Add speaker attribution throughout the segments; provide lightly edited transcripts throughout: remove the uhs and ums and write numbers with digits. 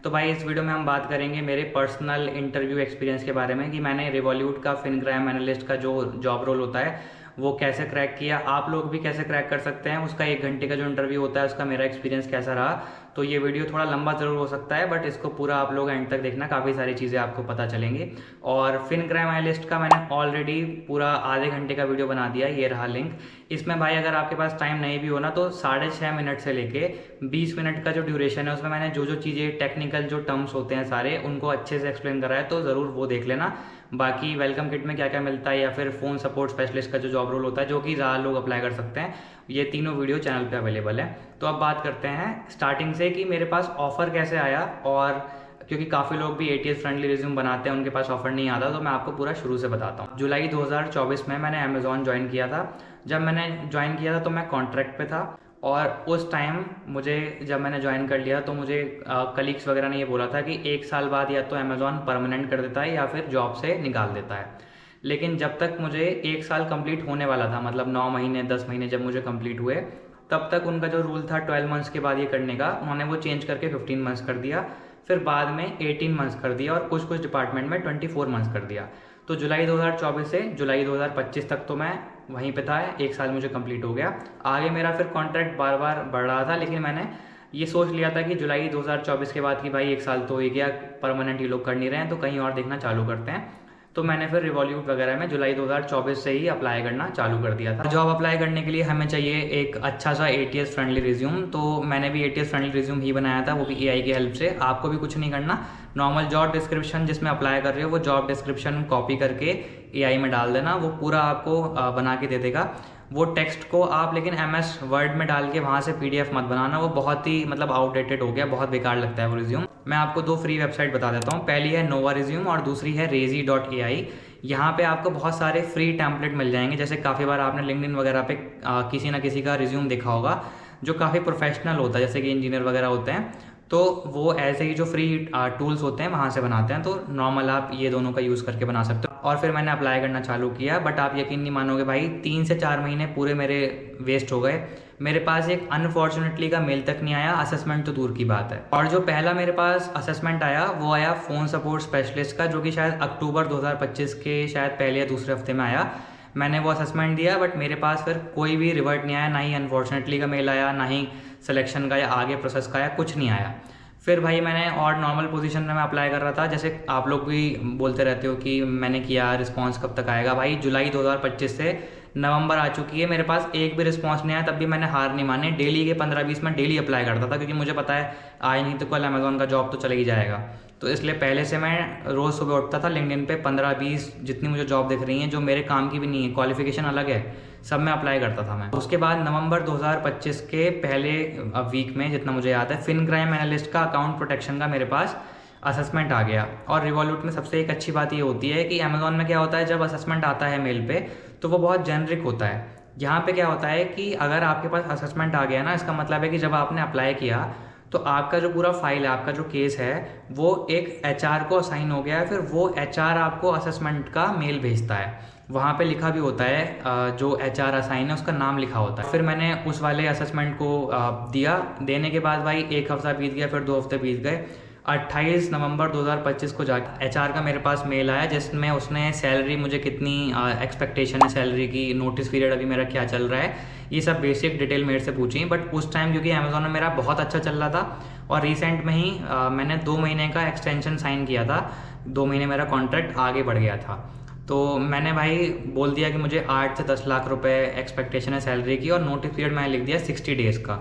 Speaker 1: तो भाई इस वीडियो में हम बात करेंगे मेरे पर्सनल इंटरव्यू एक्सपीरियंस के बारे में कि मैंने रिवॉल्यूट का फिनग्राम एनालिस्ट का जो जॉब रोल होता है वो कैसे क्रैक किया, आप लोग भी कैसे क्रैक कर सकते हैं। उसका 1 घंटे का जो इंटरव्यू होता है उसका मेरा एक्सपीरियंस कैसा रहा। तो ये वीडियो थोड़ा लंबा ज़रूर हो सकता है बट इसको पूरा आप लोग एंड तक देखना, काफ़ी सारी चीज़ें आपको पता चलेंगी। और फिनग्राम एनालिस्ट का मैंने ऑलरेडी पूरा आधे घंटे का वीडियो बना दिया, ये रहा लिंक। इसमें भाई अगर आपके पास टाइम नहीं भी हो ना तो 6.5 मिनट से लेके 20 मिनट का जो ड्यूरेशन है उसमें मैंने जो जो चीज़ें टेक्निकल जो टर्म्स होते हैं सारे उनको अच्छे से एक्सप्लेन करा है, तो ज़रूर वो देख लेना। बाकी वेलकम किट में क्या क्या मिलता है या फिर फ़ोन सपोर्ट स्पेशलिस्ट का जो जॉब रोल होता है जो कि ज़्यादा लोग अप्लाई कर सकते हैं, ये तीनों वीडियो चैनल पे अवेलेबल है। तो अब बात करते हैं स्टार्टिंग से कि मेरे पास ऑफ़र कैसे आया। और क्योंकि काफ़ी लोग भी ATS फ्रेंडली रिज्यूम बनाते हैं, उनके पास ऑफर नहीं आता, तो मैं आपको पूरा शुरू से बताता हूँ। जुलाई 2024 में मैंने अमेज़ॉन ज्वाइन किया था। जब मैंने ज्वाइन किया था तो मैं कॉन्ट्रैक्ट पे था और उस टाइम जब मैंने ज्वाइन कर लिया तो मुझे कलीग्स वगैरह ने ये बोला था कि 1 साल बाद या तो अमेज़ॉन परमानेंट कर देता है या फिर जॉब से निकाल देता है। लेकिन जब तक मुझे 1 साल कंप्लीट होने वाला था, मतलब 9 महीने 10 महीने जब मुझे कंप्लीट हुए, तब तक उनका जो रूल था 12 मंथ्स के बाद ये करने का, उन्होंने वो चेंज करके 15 मंथ्स कर दिया, फिर बाद में 18 मंथ्स कर दिया और कुछ कुछ डिपार्टमेंट में 24 मंथ्स कर दिया। तो जुलाई 2024 से जुलाई 2025 तक तो मैं वहीं पे था, 1 साल मुझे कंप्लीट हो गया। आगे मेरा फिर कॉन्ट्रैक्ट बार बार बढ़ रहा था, लेकिन मैंने ये सोच लिया था कि जुलाई 2024 के बाद कि भाई 1 साल तो हो ही गया, परमानेंट ये लोग कर नहीं रहे हैं तो कहीं और देखना चालू करते हैं। तो मैंने फिर रिवॉल्यूट वगैरह में जुलाई 2024 से ही अप्लाई करना चालू कर दिया था। जॉब अप्लाई करने के लिए हमें चाहिए एक अच्छा सा ATS फ्रेंडली रिज्यूम, तो मैंने भी ATS फ्रेंडली रिज्यूम ही बनाया था, वो भी AI की हेल्प से। आपको भी कुछ नहीं करना, नॉर्मल जॉब डिस्क्रिप्शन जिसमें अप्लाई कर रहे हो वो जॉब डिस्क्रिप्शन कॉपी करके AI में डाल देना, वो पूरा आपको बना के दे देगा। वो टेक्स्ट को आप लेकिन MS वर्ड में डाल के वहाँ से PDF मत बनाना, वो बहुत ही मतलब आउटडेटेड हो गया, बहुत बेकार लगता है वो रिज्यूम। मैं आपको 2 फ्री वेबसाइट बता देता हूँ, पहली है नोवा रिज्यूम और दूसरी है Rezi.ai। यहाँ पे आपको बहुत सारे फ्री टेम्पलेट मिल जाएंगे। जैसे काफ़ी बार आपने लिंक्डइन वगैरह पे किसी ना किसी का रिज्यूम देखा होगा जो काफ़ी प्रोफेशनल होता है, जैसे कि इंजीनियर वगैरह होते हैं, तो वो ऐसे ही जो फ्री टूल्स होते हैं वहाँ से बनाते हैं। तो नॉर्मल आप ये दोनों का यूज़ करके बना सकते हो। और फिर मैंने अप्लाई करना चालू किया, बट आप यकीन नहीं मानोगे भाई, 3 से 4 महीने पूरे मेरे वेस्ट हो गए। मेरे पास एक अनफॉर्चुनेटली का मेल तक नहीं आया, असेसमेंट तो दूर की बात है। और जो पहला मेरे पास असेसमेंट आया वो आया फ़ोन सपोर्ट स्पेशलिस्ट का, जो कि शायद अक्टूबर 2025 के शायद पहले या दूसरे हफ्ते में आया। मैंने वो असेसमेंट दिया बट मेरे पास फिर कोई भी रिवर्ट नहीं आया, ना ही अनफॉर्चुनेटली का मेल आया, ना ही सिलेक्शन का या आगे प्रोसेस का आया, कुछ नहीं आया। फिर भाई मैंने और नॉर्मल पोजीशन में मैं अप्लाई कर रहा था, जैसे आप लोग भी बोलते रहते हो कि मैंने किया, रिस्पांस कब तक आएगा। भाई जुलाई 2025 से नवंबर आ चुकी है, मेरे पास एक भी रिस्पांस नहीं आया, तब भी मैंने हार नहीं मानी। डेली के 15-20 मिनट डेली अप्लाई करता था, क्योंकि मुझे पता है आज नहीं तो कल अमेज़ॉन का जॉब तो चले ही जाएगा। तो इसलिए पहले से मैं रोज़ सुबह उठता था, लिंक्डइन पे 15-20 जितनी मुझे जॉब दिख रही हैं जो मेरे काम की भी नहीं है, क्वालिफिकेशन अलग है, सब में अप्लाई करता था मैं। उसके बाद नवंबर 2025 के पहले वीक में, जितना मुझे याद है, फिनग्राम एनालिस्ट का अकाउंट प्रोटेक्शन का मेरे पास असेसमेंट आ गया। और रिवॉल्यूट में सबसे एक अच्छी बात ये होती है कि अमेज़ॉन में क्या होता है, जब असेसमेंट आता है मेल पे तो वो बहुत जेनरिक होता है। यहाँ पे क्या होता है कि अगर आपके पास असेसमेंट आ गया ना, इसका मतलब है कि जब आपने अप्लाई किया तो आपका जो पूरा फाइल है, आपका जो केस है, वो एक HR को असाइन हो गया है। फिर वो HR आपको असेसमेंट का मेल भेजता है, वहाँ पे लिखा भी होता है, जो HR असाइन है उसका नाम लिखा होता है। फिर मैंने उस वाले असेसमेंट को दिया। देने के बाद भाई 1 हफ्ता बीत गया, फिर 2 हफ्ते बीत गए। 28 नवंबर 2025 को जाके HR का मेरे पास मेल आया, जिसमें उसने सैलरी, मुझे कितनी एक्सपेक्टेशन है सैलरी की, नोटिस पीरियड अभी मेरा क्या चल रहा है, ये सब बेसिक डिटेल मेरे से पूछी। बट उस टाइम क्योंकि अमेज़ॉन में मेरा बहुत अच्छा चल रहा था और रिसेंट में ही मैंने 2 महीने का एक्सटेंशन साइन किया था, 2 महीने मेरा कॉन्ट्रैक्ट आगे बढ़ गया था। तो मैंने भाई बोल दिया कि मुझे 8 से 10 लाख रुपए एक्सपेक्टेशन है सैलरी की, और नोटिस पीरियड मैंने लिख दिया 60 डेज़ का,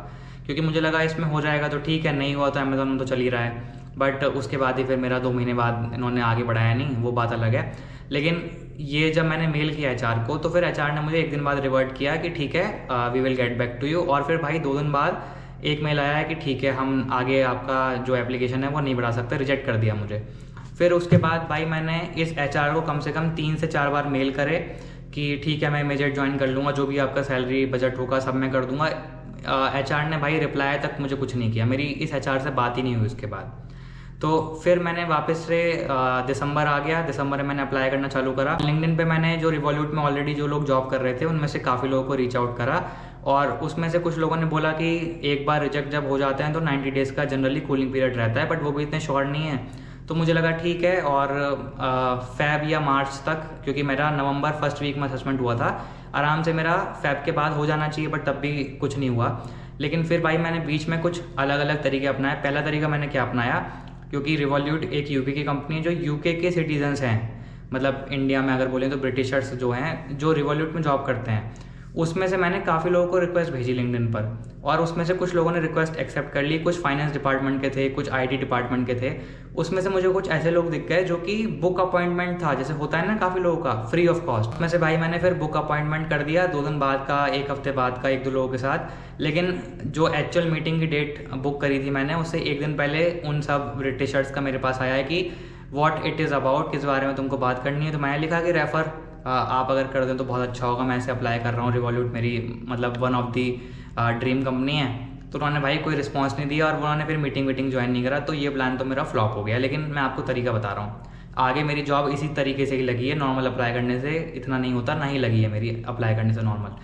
Speaker 1: क्योंकि मुझे लगा इसमें हो जाएगा तो ठीक है, नहीं हुआ तो अमेज़ॉन में तो चल ही रहा है। बट उसके बाद ही फिर मेरा 2 महीने बाद इन्होंने आगे बढ़ाया नहीं, वो बात अलग है। लेकिन ये जब मैंने मेल किया HR को, तो फिर HR ने मुझे 1 दिन बाद रिवर्ट किया कि ठीक है, we will get back to you. और फिर भाई 2 दिन बाद एक मेल आया है कि ठीक है, हम आगे आपका जो एप्लीकेशन है वो नहीं बढ़ा सकते, रिजेक्ट कर दिया मुझे। फिर उसके बाद भाई मैंने इस HR को कम से कम 3 से 4 बार मेल करे कि ठीक है, मैं इमीडिएट ज्वाइन कर लूँगा, जो भी आपका सैलरी बजट होगा सब मैं कर दूँगा। HR ने भाई रिप्लाई तक मुझे कुछ नहीं किया, मेरी इस HR से बात ही नहीं हुई उसके बाद। तो फिर मैंने वापस से दिसंबर आ गया, दिसंबर में मैंने अप्लाई करना चालू करा। लिंक्डइन पे मैंने जो रिवॉल्यूट में ऑलरेडी जो लोग जॉब कर रहे थे उनमें से काफ़ी लोगों को रीच आउट करा और उसमें से कुछ लोगों ने बोला कि एक बार रिजेक्ट जब हो जाते हैं तो 90 डेज़ का जनरली कूलिंग पीरियड रहता है, बट वो भी इतने शॉर्ट नहीं है। तो मुझे लगा ठीक है, और फ़ेब या मार्च तक, क्योंकि मेरा नवंबर फर्स्ट वीक में असेसमेंट हुआ था, आराम से मेरा फ़ेब के बाद हो जाना चाहिए, बट तब भी कुछ नहीं हुआ। लेकिन फिर भाई मैंने बीच में कुछ अलग अलग तरीके अपनाए। पहला तरीका मैंने क्या अपनाया, क्योंकि रिवॉल्यूट एक यूके की कंपनी है जो यूके के सिटीजन्स हैं, मतलब इंडिया में अगर बोलें तो ब्रिटिशर्स जो हैं जो रिवॉल्यूट में जॉब करते हैं, उसमें से मैंने काफ़ी लोगों को रिक्वेस्ट भेजी लिंक्डइन पर, और उसमें से कुछ लोगों ने रिक्वेस्ट एक्सेप्ट कर ली। कुछ फाइनेंस डिपार्टमेंट के थे, कुछ आईटी डिपार्टमेंट के थे। उसमें से मुझे कुछ ऐसे लोग दिख गए जो कि बुक अपॉइंटमेंट था, जैसे होता है ना काफ़ी लोगों का, फ्री ऑफ कॉस्ट। उसमें से भाई मैंने फिर बुक अपॉइंटमेंट कर दिया 2 दिन बाद का, 1 हफ्ते बाद का, 1-2 लोगों के साथ। लेकिन जो एक्चुअल मीटिंग की डेट बुक करी थी मैंने, उससे 1 दिन पहले उन सब ब्रिटिशर्स का मेरे पास आया है कि व्हाट इट इज़ अबाउट, किस बारे में तुमको बात करनी है। तो मैंने लिखा कि रेफ़र आप अगर कर दें तो बहुत अच्छा होगा, मैं ऐसे अप्लाई कर रहा हूँ, रिवॉल्यूट मेरी मतलब one of the dream company है। तो उन्होंने भाई कोई रिस्पांस नहीं दिया, और उन्होंने फिर मीटिंग ज्वाइन नहीं करा। तो ये प्लान तो मेरा फ्लॉप हो गया। लेकिन मैं आपको तरीका बता रहा हूँ, आगे मेरी जॉब इसी तरीके से ही लगी है, नॉर्मल अप्लाई करने से इतना नहीं होता, ना ही लगी है मेरी अप्लाई करने से नॉर्मल।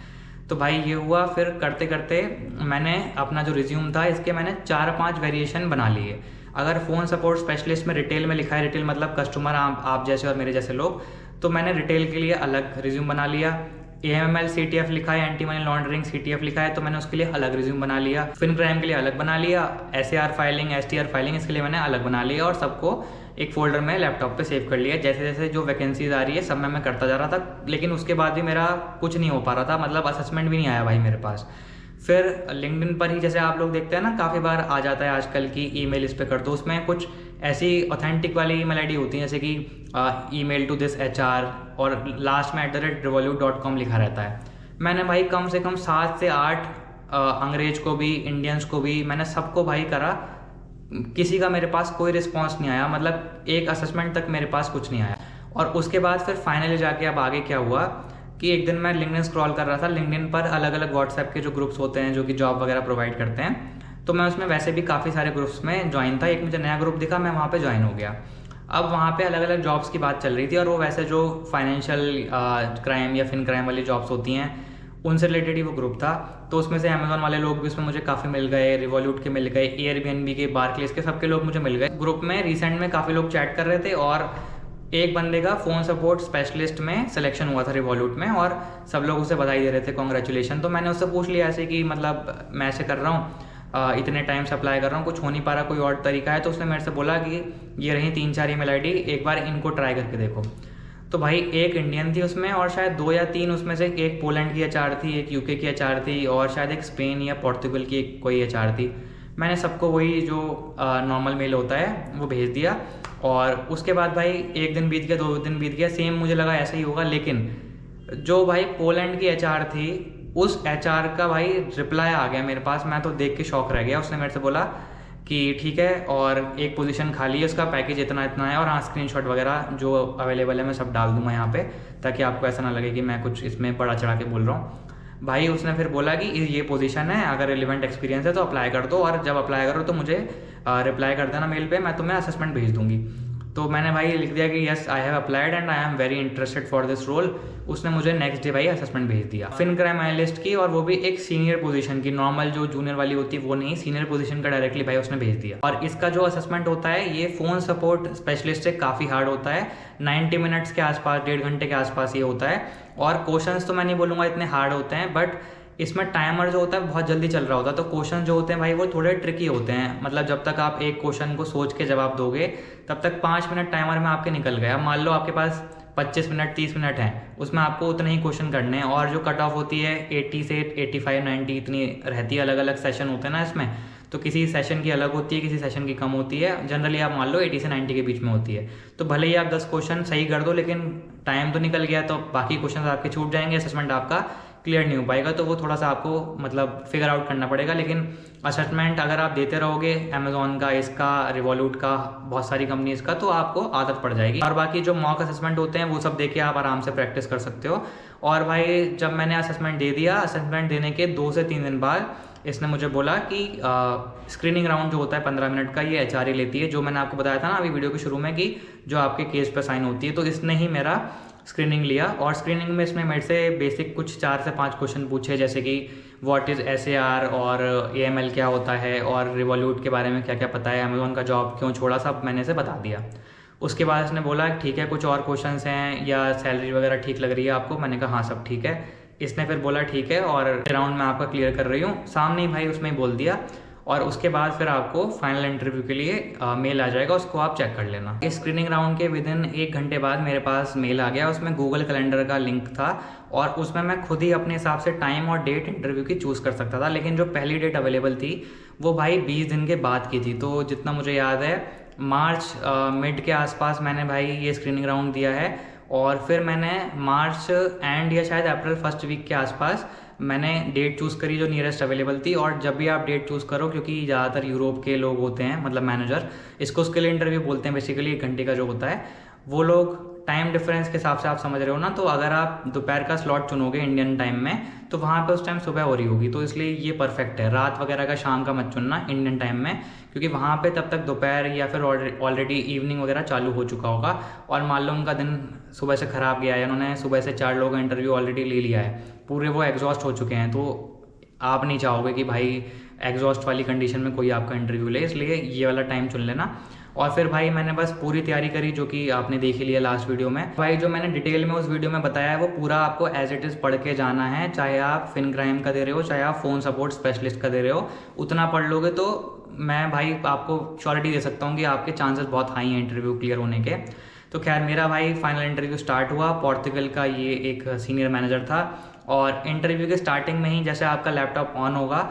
Speaker 1: तो भाई ये हुआ। फिर करते करते मैंने अपना जो रिज्यूम था इसके मैंने 4-5 वेरिएशन बना लिए। अगर फ़ोन सपोर्ट स्पेशलिस्ट में रिटेल में लिखा है, रिटेल मतलब कस्टमर आप जैसे और मेरे जैसे लोग, तो मैंने रिटेल के लिए अलग रिज्यूम बना लिया। AML CTF लिखा है, एंटी मनी लॉन्ड्रिंग CTF लिखा है, तो मैंने उसके लिए अलग रिज्यूम बना लिया। फिन क्राइम के लिए अलग बना लिया, SAR फाइलिंग, STR फाइलिंग, इसके लिए मैंने अलग बना लिया, और सबको एक फोल्डर में लैपटॉप पे सेव कर लिया। जैसे जैसे जो वैकेंसीज आ रही है सब मैं करता जा रहा था, लेकिन उसके बाद भी मेरा कुछ नहीं हो पा रहा था, मतलब असेसमेंट भी नहीं आया भाई मेरे पास। फिर लिंक्डइन पर ही जैसे आप लोग देखते हैं ना, काफ़ी बार आ जाता है आजकल की ईमेल इस पे कर दो, उसमें कुछ ऐसी ऑथेंटिक वाली ईमेल आईडी होती है, जैसे कि email to this HR, और लास्ट में @revolut.com लिखा रहता है। मैंने भाई कम से कम 7 से 8 अंग्रेज को भी, इंडियंस को भी, मैंने सबको भाई करा, किसी का मेरे पास कोई रिस्पॉन्स नहीं आया, मतलब एक असेसमेंट तक मेरे पास कुछ नहीं आया। और उसके बाद फिर फाइनली जाके अब आगे क्या हुआ कि एक दिन मैं लिंक्डइन स्क्रॉल कर रहा था। लिंक्डइन पर अलग अलग व्हाट्सएप के जो ग्रुप्स होते हैं जो कि जॉब वगैरह प्रोवाइड करते हैं, तो मैं उसमें वैसे भी काफ़ी सारे ग्रुप्स में ज्वाइन था। एक मुझे नया ग्रुप दिखा, मैं वहाँ पे ज्वाइन हो गया। अब वहाँ पे अलग अलग जॉब्स की बात चल रही थी, और वो वैसे जो फाइनेंशियल क्राइम या फिन क्राइम वाली जॉब्स होती हैं उनसे रिलेटेड ही वो ग्रुप था। तो उसमें से अमेजोन वाले लोग भी उसमें मुझे काफ़ी मिल गए, रिवॉल्यूट के मिल गए, एयरबीएनबी के, बार्कलेस के, सबके लोग मुझे मिल गए। ग्रुप में रिसेंट में काफ़ी लोग चैट कर रहे थे, और एक बंदे का फ़ोन सपोर्ट स्पेशलिस्ट में सिलेक्शन हुआ था रिवॉल्यूट में, और सब लोग उसे बधाई दे रहे थे, कॉन्ग्रेचुलेशन। तो मैंने उससे पूछ लिया ऐसे कि मतलब मैं ऐसे कर रहा हूँ, इतने टाइम से अप्लाई कर रहा हूँ, कुछ हो नहीं पा रहा, कोई और तरीका है? तो उसने मेरे से बोला कि ये रही 3-4 ईमेल आईडी, एक बार इनको ट्राई करके देखो। तो भाई एक इंडियन थी उसमें, और शायद 2 या 3 उसमें से, एक पोलैंड की HR थी, एक यूके की HR थी, और शायद एक स्पेन या पोर्तुगल की कोई HR थी। मैंने सबको वही जो नॉर्मल मेल होता है वो भेज दिया, और उसके बाद भाई 1 दिन बीत गया, 2 दिन बीत गया, सेम मुझे लगा ऐसा ही होगा। लेकिन जो भाई पोलैंड की HR थी, उस HR का भाई रिप्लाई आ गया मेरे पास। मैं तो देख के शॉक रह गया। उसने मेरे से बोला कि ठीक है, और एक पोजीशन खाली है, उसका पैकेज इतना इतना है, और हाँ स्क्रीनशॉट वगैरह जो अवेलेबल है मैं सब डाल दूंगा यहाँ पे, ताकि आपको ऐसा ना लगे कि मैं कुछ इसमें बड़ा चढ़ा के बोल रहा हूँ। भाई उसने फिर बोला कि ये पोजीशन है, अगर रिलेवेंट एक्सपीरियंस है तो अप्लाई कर दो, और जब अप्लाई करो तो मुझे रिप्लाई कर देना मेल पे, मैं तुम्हें असेसमेंट भेज दूंगी। तो मैंने भाई लिख दिया कि yes I have applied and I am very interested for this role. उसने मुझे नेक्स्ट डे भाई असेसमेंट भेज दिया, फिन क्राइम एनालिस्ट की, और वो भी एक सीनियर पोजीशन की, नॉर्मल जो जूनियर वाली होती है वो नहीं, सीनियर पोजीशन का डायरेक्टली भाई उसने भेज दिया। और इसका जो असेसमेंट होता है ये फ़ोन सपोर्ट स्पेशलिस्ट से काफ़ी हार्ड होता है, 90 मिनट्स के आसपास, 1.5 घंटे के आसपास ये होता है। और क्वेश्चंस तो मैं नहीं बोलूँगा इतने हार्ड होते हैं, बट इसमें टाइमर जो होता है बहुत जल्दी चल रहा होता है, तो क्वेश्चन जो होते हैं भाई वो थोड़े ट्रिकी होते हैं। मतलब जब तक आप एक क्वेश्चन को सोच के जवाब दोगे तब तक 5 मिनट टाइमर में आपके निकल गए। अब मान लो आपके पास 25 मिनट 30 मिनट हैं, उसमें आपको उतने ही क्वेश्चन करने हैं, और जो कट ऑफ होती है 80 से 85 90 इतनी रहती है। अलग अलग सेशन होते हैं ना इसमें, तो किसी सेशन की अलग होती है, किसी सेशन की कम होती है। जनरली आप मान लो 80 से 90 के बीच में होती है। तो भले ही आप 10 क्वेश्चन सही कर दो, लेकिन टाइम तो निकल गया, तो बाकी क्वेश्चन आपके छूट जाएंगे, असेसमेंट आपका क्लियर नहीं हो पाएगा। तो वो थोड़ा सा आपको मतलब फिगर आउट करना पड़ेगा। लेकिन असेसमेंट अगर आप देते रहोगे अमेजोन का, इसका, रिवॉल्यूट का, बहुत सारी कंपनीज का, तो आपको आदत पड़ जाएगी। और बाकी जो मॉक असेसमेंट होते हैं वो सब देके आप आराम से प्रैक्टिस कर सकते हो। और भाई जब मैंने असेसमेंट दे दिया, असेसमेंट देने के 2 से 3 दिन बाद इसने मुझे बोला कि स्क्रीनिंग राउंड जो होता है 15 मिनट का, ये HR लेती है, जो मैंने आपको बताया था ना अभी वीडियो के शुरू में कि जो आपके केस पर साइन होती है। तो इसने ही मेरा स्क्रीनिंग लिया और स्क्रीनिंग में इसमें मेरे से बेसिक कुछ 4 से 5 क्वेश्चन पूछे, जैसे कि व्हाट इज़ SAR और AML क्या होता है और रिवॉल्यूट के बारे में क्या क्या पता है, अमेज़ॉन का जॉब क्यों छोड़ा, सब मैंने इसे बता दिया। उसके बाद इसने बोला ठीक है कुछ और क्वेश्चंस हैं या सैलरी वगैरह ठीक लग रही है आपको, मैंने कहा हाँ सब ठीक है। इसने फिर बोला ठीक है और राउंड में आपका क्लियर कर रही हूँ, सामने ही भाई उसमें ही बोल दिया। और उसके बाद फिर आपको फाइनल इंटरव्यू के लिए मेल आ जाएगा, उसको आप चेक कर लेना। इस स्क्रीनिंग राउंड के विदिन 1 घंटे बाद मेरे पास मेल आ गया, उसमें गूगल कैलेंडर का लिंक था और उसमें मैं खुद ही अपने हिसाब से टाइम और डेट इंटरव्यू की चूज़ कर सकता था, लेकिन जो पहली डेट अवेलेबल थी वो भाई 20 दिन के बाद की थी। तो जितना मुझे याद है मार्च मिड के आसपास मैंने भाई ये स्क्रीनिंग राउंड दिया है और फिर मैंने मार्च एंड या शायद अप्रैल फर्स्ट वीक के आसपास मैंने डेट चूज़ करी जो नियरेस्ट अवेलेबल थी। और जब भी आप डेट चूज़ करो, क्योंकि ज़्यादातर यूरोप के लोग होते हैं मतलब मैनेजर, इसको स्किल इंटरव्यू बोलते हैं बेसिकली, 1 घंटे का जो होता है, वो लोग टाइम डिफरेंस के हिसाब से आप समझ रहे हो ना, तो अगर आप दोपहर का स्लॉट चुनोगे इंडियन टाइम में तो वहाँ पे उस टाइम सुबह हो रही होगी, तो इसलिए ये परफेक्ट है। रात वगैरह का शाम का मत चुनना इंडियन टाइम में, क्योंकि वहाँ पे तब तक दोपहर या फिर ऑलरेडी इवनिंग वगैरह चालू हो चुका होगा और मान लो उनका दिन सुबह से ख़राब गया है, उन्होंने सुबह से 4 लोगों का इंटरव्यू ऑलरेडी ले लिया है, पूरे वो एग्जॉस्ट हो चुके हैं, तो आप नहीं चाहोगे कि भाई एग्जॉस्ट वाली कंडीशन में कोई आपका इंटरव्यू ले, इसलिए ये वाला टाइम चुन लेना। और फिर भाई मैंने बस पूरी तैयारी करी जो कि आपने देख ही लिया लास्ट वीडियो में। भाई जो मैंने डिटेल में उस वीडियो में बताया है वो पूरा आपको एज इट इज़ पढ़ के जाना है, चाहे आप फिनक्राइम का दे रहे हो चाहे आप फ़ोन सपोर्ट स्पेशलिस्ट का दे रहे हो, उतना पढ़ लोगे तो मैं भाई आपको श्योरिटी दे सकता हूँ कि आपके चांसेस बहुत हाई हैं इंटरव्यू क्लियर होने के। तो खैर मेरा भाई फाइनल इंटरव्यू स्टार्ट हुआ, पोर्तुगल का ये एक सीनियर मैनेजर था और इंटरव्यू के स्टार्टिंग में ही जैसे आपका लैपटॉप ऑन होगा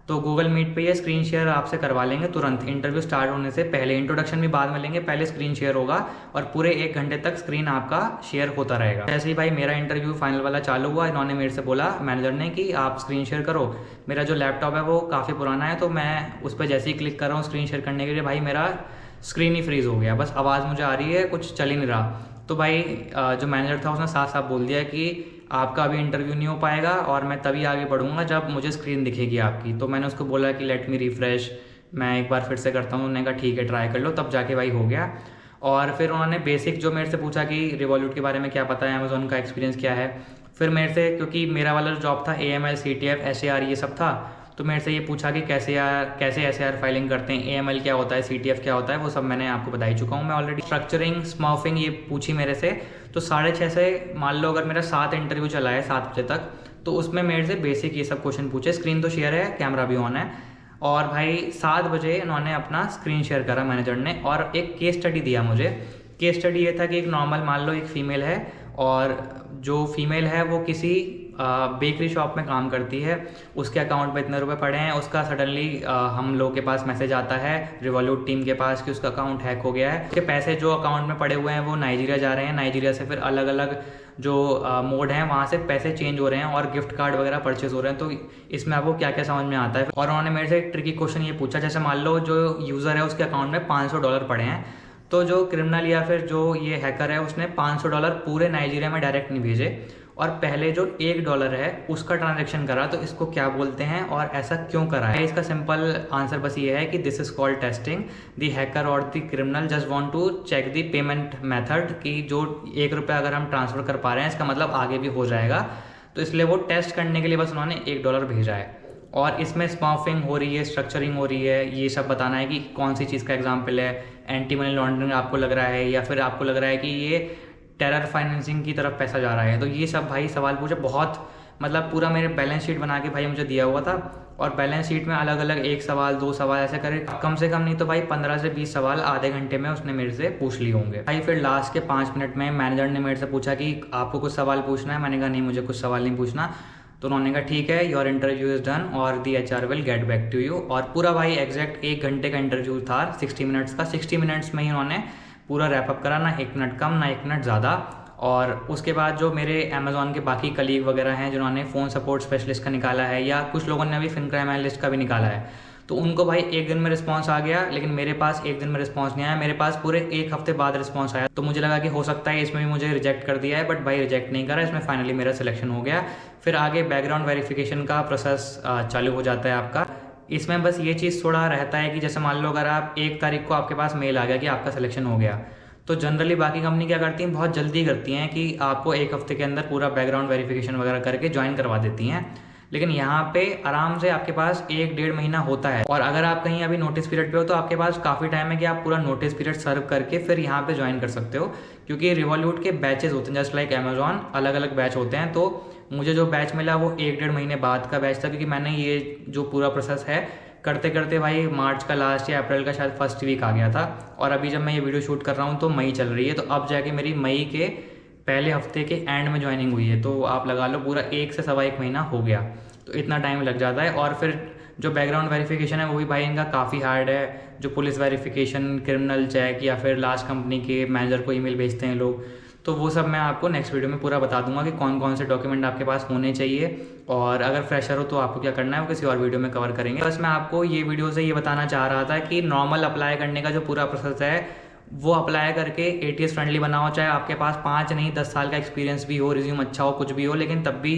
Speaker 1: तो गूगल मीट पे ये स्क्रीन शेयर आपसे करवा लेंगे तुरंत, इंटरव्यू स्टार्ट होने से पहले। इंट्रोडक्शन भी बाद में लेंगे, पहले स्क्रीन शेयर होगा और पूरे 1 घंटे तक स्क्रीन आपका शेयर होता रहेगा। जैसे ही भाई मेरा इंटरव्यू फाइनल वाला चालू हुआ, इन्होंने मेरे से बोला मैनेजर ने कि आप स्क्रीन शेयर करो। मेरा जो लैपटॉप है वो काफ़ी पुराना है, तो मैं उस पर जैसे ही क्लिक कर रहा हूँ स्क्रीन शेयर करने के लिए, भाई मेरा स्क्रीन ही फ्रीज़ हो गया, बस आवाज़ मुझे आ रही है, कुछ चल ही नहीं रहा। तो भाई जो मैनेजर था उसने साफ साफ बोल दिया कि आपका अभी इंटरव्यू नहीं हो पाएगा और मैं तभी आगे बढ़ूंगा जब मुझे स्क्रीन दिखेगी आपकी। तो मैंने उसको बोला कि लेट मी रिफ्रेश, मैं एक बार फिर से करता हूँ। उन्होंने कहा ठीक है ट्राई कर लो, तब जाके भाई हो गया। और फिर उन्होंने बेसिक जो मेरे से पूछा कि रिवॉल्यूट के बारे में क्या पता है, अमेज़ॉन का एक्सपीरियंस क्या है। फिर मेरे से, क्योंकि मेरा वाला जो जॉब था AML CTF SAR ये सब था, तो मेरे से ये पूछा कि कैसे SAR फाइलिंग करते हैं, AML क्या होता है, CTF क्या होता है, वो सब मैंने आपको बता ही चुका हूँ मैं ऑलरेडी। स्ट्रक्चरिंग स्मर्फिंग ये पूछी मेरे से, तो 6:30 से मान लो अगर मेरा 7 इंटरव्यू चला है 7 बजे तक, तो उसमें मेरे से बेसिक ये सब क्वेश्चन पूछे। स्क्रीन तो शेयर है, कैमरा भी ऑन है। और भाई 7 बजे इन्होंने अपना स्क्रीन शेयर करा मैनेजर ने और एक केस स्टडी दिया मुझे। केस स्टडी ये था कि एक नॉर्मल मान लो एक फ़ीमेल है और जो फीमेल है वो किसी बेकरी शॉप में काम करती है, उसके अकाउंट में इतने रुपए पड़े हैं, उसका सडनली हम लोग के पास मैसेज आता है रिवॉल्यूट टीम के पास कि उसका अकाउंट हैक हो गया है। उसके पैसे जो अकाउंट में पड़े हुए हैं वो नाइजीरिया जा रहे हैं, नाइजीरिया से फिर अलग अलग जो मोड हैं वहाँ से पैसे चेंज हो रहे हैं और गिफ्ट कार्ड वगैरह परचेज हो रहे हैं। तो इसमें आपको क्या क्या समझ में आता है। और उन्होंने मेरे से एक ट्रिकी क्वेश्चन ये पूछा, जैसे मान लो जो यूज़र है उसके अकाउंट में $500 पड़े हैं, तो जो क्रिमिनल या फिर जो ये हैकर है उसने $500 पूरे नाइजीरिया में डायरेक्ट नहीं भेजे और पहले जो $1 है उसका ट्रांजैक्शन करा, तो इसको क्या बोलते हैं और ऐसा क्यों करा है। इसका सिंपल आंसर बस ये है कि this is called testing. The hacker और the criminal just want to check the payment method कि जो $1 अगर हम ट्रांसफर कर पा रहे हैं इसका मतलब आगे भी हो जाएगा, तो इसलिए वो टेस्ट करने के लिए बस उन्होंने $1 भेजा है। और इसमें स्मर्फिंग हो रही है, स्ट्रक्चरिंग हो रही है, ये सब बताना है कि कौन सी चीज़ का एग्जाम्पल है, एंटी मनी लॉन्ड्रिंग आपको लग रहा है या फिर आपको लग रहा है कि ये टेरर फाइनेंसिंग की तरफ पैसा जा रहा है। तो ये सब भाई सवाल पूछे, बहुत मतलब पूरा मेरे बैलेंस शीट बना के भाई मुझे दिया हुआ था और बैलेंस शीट में अलग अलग 1 सवाल 2 सवाल ऐसे करे कम से कम नहीं तो भाई 15 से 20 सवाल आधे घंटे में उसने मेरे से पूछ लिए होंगे भाई। फिर लास्ट के 5 मिनट में मैनेजर ने मेरे से पूछा कि आपको कुछ सवाल पूछना है, मैंने कहा नहीं मुझे कुछ सवाल नहीं पूछना। तो उन्होंने कहा ठीक है, योर इंटरव्यू इज डन और the HR will get back to you. और पूरा भाई एग्जैक्ट 1 घंटे का इंटरव्यू था, 60 मिनट्स का। 60 मिनट्स में ही उन्होंने पूरा रैपअप करा, ना 1 मिनट कम ना 1 मिनट ज़्यादा। और उसके बाद जो मेरे अमेज़ॉन के बाकी कलीग वगैरह हैं जिन्होंने फ़ोन सपोर्ट स्पेशलिस्ट का निकाला है या कुछ लोगों ने अभी फिनक्राइम एनालिस्ट का भी निकाला है, तो उनको भाई 1 दिन में रिस्पांस आ गया, लेकिन मेरे पास 1 दिन में रिस्पांस नहीं आया, मेरे पास पूरे 1 हफ्ते बाद रिस्पांस आया। तो मुझे लगा कि हो सकता है इसमें भी मुझे रिजेक्ट कर दिया है, बट भाई रिजेक्ट नहीं करा, इसमें फाइनली मेरा सिलेक्शन हो गया। फिर आगे बैकग्राउंड वेरिफिकेशन का प्रोसेस चालू हो जाता है आपका। इसमें बस ये चीज़ थोड़ा रहता है कि जैसे मान लो अगर आप 1 तारीख को आपके पास मेल आ गया कि आपका सिलेक्शन हो गया, तो जनरली बाकी कंपनी क्या करती हैं, बहुत जल्दी करती हैं कि आपको 1 हफ्ते के अंदर पूरा बैकग्राउंड वेरिफिकेशन वगैरह करके ज्वाइन करवा देती हैं। लेकिन यहाँ पे आराम से आपके पास 1-1.5 महीना होता है। और अगर आप कहीं अभी नोटिस पीरियड पे हो तो आपके पास काफ़ी टाइम है कि आप पूरा नोटिस पीरियड सर्व करके फिर यहाँ पे ज्वाइन कर सकते हो, क्योंकि रिवॉल्यूट के बैचेस होते हैं, जस्ट लाइक अमेजॉन, अलग अलग बैच होते हैं। तो मुझे जो बैच मिला वो 1-1.5 महीने बाद का बैच था, क्योंकि मैंने ये जो पूरा प्रोसेस है करते करते भाई मार्च का लास्ट या अप्रैल का शायद फर्स्ट वीक आ गया था। और अभी जब मैं ये वीडियो शूट कर रहा हूँ तो मई चल रही है, तो अब जाके मेरी मई के पहले हफ्ते के एंड में ज्वाइनिंग हुई है। तो आप लगा लो पूरा 1 से सवा 1 महीना हो गया, तो इतना टाइम लग जाता है। और फिर जो बैकग्राउंड वेरिफिकेशन है वो भी भाई इनका काफ़ी हार्ड है। जो पुलिस वेरिफिकेशन, क्रिमिनल चेक या फिर लास्ट कंपनी के मैनेजर को ईमेल भेजते हैं लोग, तो वो सब मैं आपको नेक्स्ट वीडियो में पूरा बता दूंगा कि कौन कौन से डॉक्यूमेंट आपके पास होने चाहिए। और अगर फ्रेशर हो तो आपको क्या करना है वो किसी और वीडियो में कवर करेंगे। बस मैं आपको ये वीडियो से ये बताना चाह रहा था कि नॉर्मल अप्लाई करने का जो पूरा प्रोसेस है वो अप्लाई करके एटीएस फ्रेंडली बनाओ, चाहे आपके पास 5 नहीं 10 साल का एक्सपीरियंस भी हो, रिज्यूम अच्छा हो, कुछ भी हो, लेकिन तब भी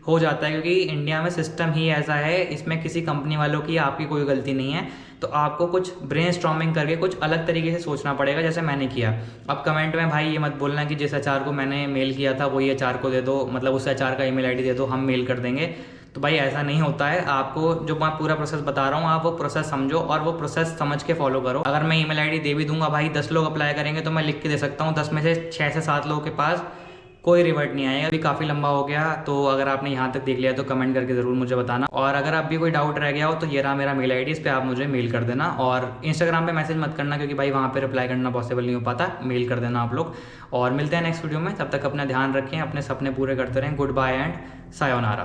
Speaker 1: हो जाता है, क्योंकि इंडिया में सिस्टम ही ऐसा है, इसमें किसी कंपनी वालों की आपकी कोई गलती नहीं है। तो आपको कुछ ब्रेनस्टॉर्मिंग करके कुछ अलग तरीके से सोचना पड़ेगा, जैसे मैंने किया। अब कमेंट में भाई ये मत बोलना कि जिस एचआर को मैंने मेल किया था वही एचआर को दे दो, मतलब उस एचआर का ईमेल आईडी दे दो, हम मेल कर देंगे। तो भाई ऐसा नहीं होता है। आपको जो मैं पूरा प्रोसेस बता रहा हूँ आप वो प्रोसेस समझो और वो प्रोसेस समझ के फॉलो करो। अगर मैं ईमेल आईडी दे भी दूंगा भाई, 10 लोग अप्लाई करेंगे तो मैं लिख के दे सकता हूँ, 10 में से 6 से 7 लोगों के पास कोई रिवर्ट नहीं आएगा। अभी काफ़ी लंबा हो गया, तो अगर आपने यहाँ तक देख लिया तो कमेंट करके ज़रूर मुझे बताना। और अगर अब भी कोई डाउट रह गया हो तो ये रहा मेरा मेल आईडी, इस पर आप मुझे मेल कर देना। और इंस्टाग्राम पे मैसेज मत करना, क्योंकि भाई वहाँ पे रिप्लाई करना पॉसिबल नहीं हो पाता, मेल कर देना आप लोग। और मिलते हैं नेक्स्ट वीडियो में, तब तक अपना ध्यान रखें, अपने सपने पूरे करते रहें। Good bye and sayonara.